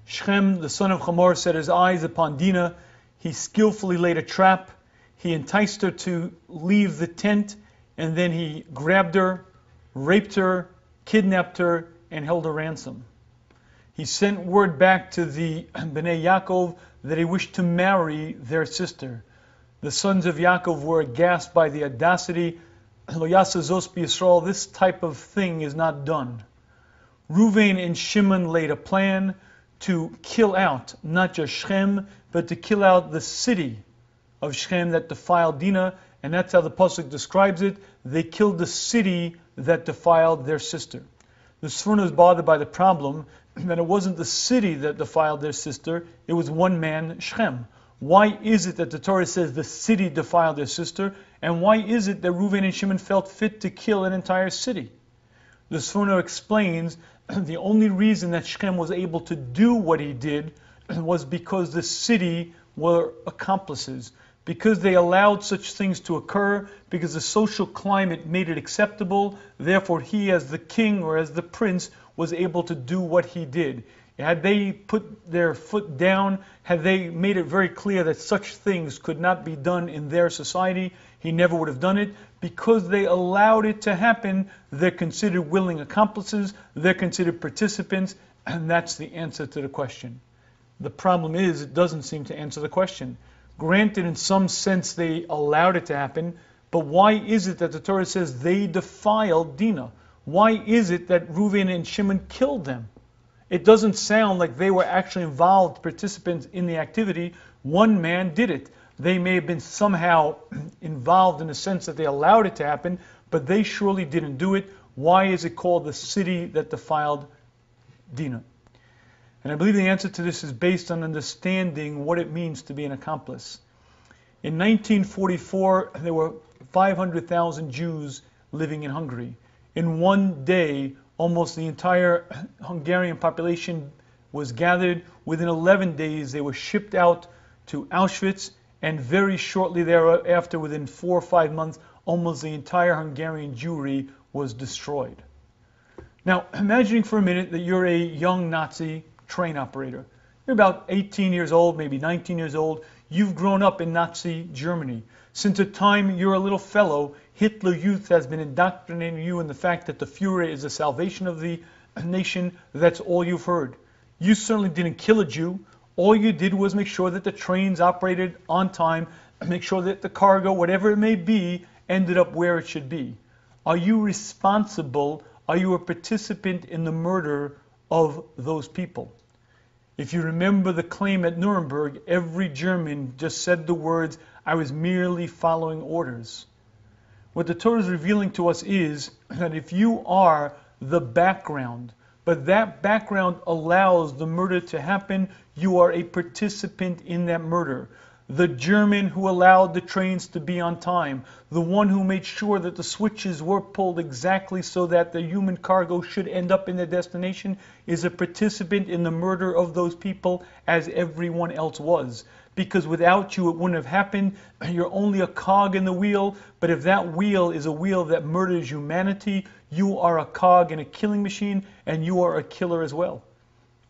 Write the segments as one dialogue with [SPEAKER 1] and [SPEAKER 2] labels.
[SPEAKER 1] Shechem, the son of Hamor, set his eyes upon Dina. He skillfully laid a trap. He enticed her to leave the tent, and then he grabbed her, raped her, kidnapped her, and held her ransom. He sent word back to the Bnei Yakov that he wished to marry their sister. The sons of Yaakov were aghast by the audacity. Lo yasa zos b'Yisrael, this type of thing is not done. Reuven and Shimon laid a plan to kill out not just Shechem, but to kill out the city of Shechem that defiled Dina, and that's how the pasuk describes it. They killed the city that defiled their sister. The Sforno is bothered by the problem that it wasn't the city that defiled their sister, it was one man, Shechem. Why is it that the Torah says the city defiled their sister, and why is it that Reuven and Shimon felt fit to kill an entire city? The Sforno explains the only reason that Shechem was able to do what he did was because the city were accomplices, because they allowed such things to occur, because the social climate made it acceptable. Therefore, he as the king or as the prince was able to do what he did. Had they put their foot down, had they made it very clear that such things could not be done in their society, he never would have done it. Because they allowed it to happen, they're considered willing accomplices, they're considered participants, and that's the answer to the question. The problem is, it doesn't seem to answer the question. Granted, in some sense, they allowed it to happen, but why is it that the Torah says they defiled Dina? Why is it that Reuven and Shimon killed them? It doesn't sound like they were actually involved participants in the activity. One man did it. They may have been somehow involved in the sense that they allowed it to happen, but they surely didn't do it. Why is it called the city that defiled Dina? And I believe the answer to this is based on understanding what it means to be an accomplice. In 1944, there were 500,000 Jews living in Hungary. In one day, almost the entire Hungarian population was gathered. Within 11 days, they were shipped out to Auschwitz, and very shortly thereafter, within 4 or 5 months, almost the entire Hungarian Jewry was destroyed. Now, imagining for a minute that you're a young Nazi train operator. You're about 18 years old, maybe 19 years old. You've grown up in Nazi Germany. Since the time you're a little fellow, Hitler Youth has been indoctrinating you in the fact that the Fuhrer is the salvation of the nation. That's all you've heard. You certainly didn't kill a Jew. All you did was make sure that the trains operated on time, make sure that the cargo, whatever it may be, ended up where it should be. Are you responsible? Are you a participant in the murder of those people? If you remember the claim at Nuremberg, every German just said the words, "I was merely following orders." What the Torah is revealing to us is that if you are the background, but that background allows the murder to happen, you are a participant in that murder. The German who allowed the trains to be on time, the one who made sure that the switches were pulled exactly so that the human cargo should end up in their destination, is a participant in the murder of those people as everyone else was. Because without you it wouldn't have happened. You're only a cog in the wheel, but if that wheel is a wheel that murders humanity, you are a cog in a killing machine, and you are a killer as well.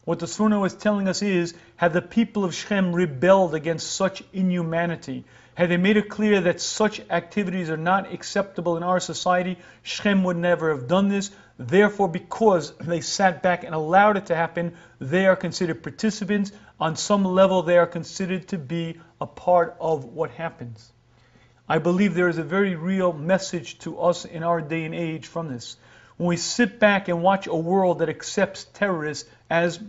[SPEAKER 1] What the Sforno is telling us is, had the people of Shechem rebelled against such inhumanity, had they made it clear that such activities are not acceptable in our society, Shechem would never have done this. Therefore, because they sat back and allowed it to happen, they are considered participants. On some level, they are considered to be a part of what happens. I believe there is a very real message to us in our day and age from this. When we sit back and watch a world that accepts terrorists as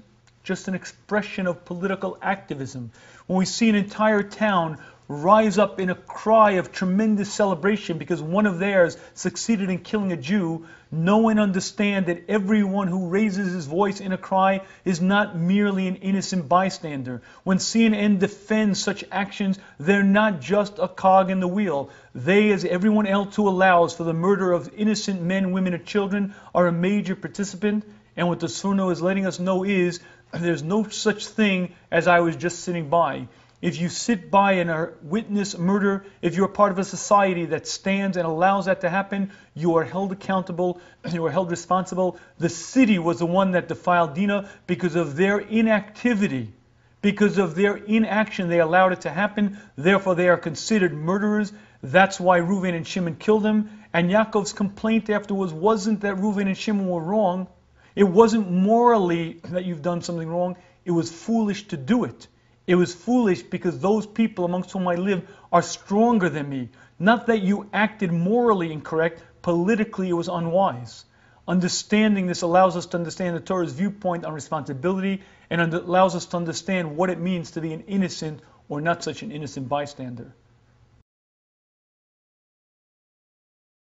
[SPEAKER 1] just an expression of political activism, when we see an entire town rise up in a cry of tremendous celebration because one of theirs succeeded in killing a Jew, know and understand that everyone who raises his voice in a cry is not merely an innocent bystander. When CNN defends such actions, they're not just a cog in the wheel. They, as everyone else who allows for the murder of innocent men, women, and children, are a major participant. And what the Sforno is letting us know is, there's no such thing as I was just sitting by. if you sit by and witness murder, if you're part of a society that stands and allows that to happen, you are held accountable, you are held responsible. The city was the one that defiled Dina because of their inactivity. Because of their inaction, they allowed it to happen. Therefore, they are considered murderers. That's why Reuven and Shimon killed him. And Yaakov's complaint afterwards wasn't that Reuven and Shimon were wrong. It wasn't morally that you've done something wrong. It was foolish to do it. It was foolish because those people amongst whom I live are stronger than me. Not that you acted morally incorrect, politically it was unwise. Understanding this allows us to understand the Torah's viewpoint on responsibility and allows us to understand what it means to be an innocent or not such an innocent bystander.